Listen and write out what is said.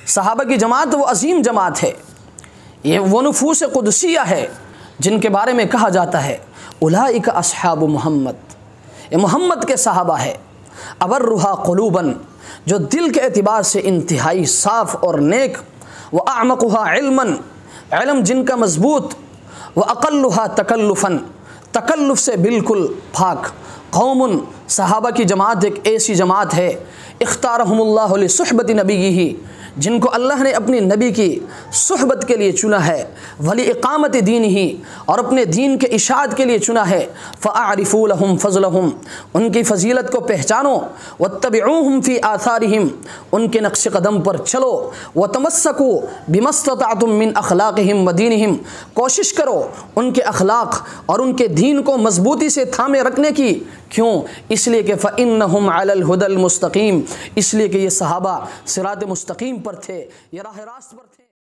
صحابہ کی جماعت وہ عظیم جماعت ہے، یہ وہ نفوس قدسیہ ہے جن کے بارے میں کہا جاتا ہے اولئک اصحاب محمد، یہ محمد کے صحابہ ہے، ابرھا قلوباً، جو دل کے اعتبار سے انتہائی صاف اور نیک، واعمقھا علماً، علم جن کا مضبوط، واقلھا تکلفاً، تکلف سے بالکل پاک، قوم، صحابہ کی جماعت ایک ایسی جماعت ہے اختارہم اللہ لصحبت نبیہ، جن کو اللہ نے اپنی نبی کی صحبت کے لیے چنا ہے، ولی اقامت دینہ، اور اپنے دین کے اشاعت کے لیے چنا ہے، فاعرفوا لہم فضلہم، ان کی فضیلت کو پہچانو، واتبعوہم فی آثارہم، ان کے نقش قدم پر چلو، وتمسکوا بما استطعتم من اخلاقہم ودینہم، کوشش کرو ان کے اخلاق اور ان کے دین کو مضبوطی سے تھامے رکھنے کی، کیوں؟ اس لیے کہ فإنہم علی الہدی المستقیم، اس لیے کہ یہ صحابہ صراط مستقیم پر تھے، یہ راہ راست پر تھے۔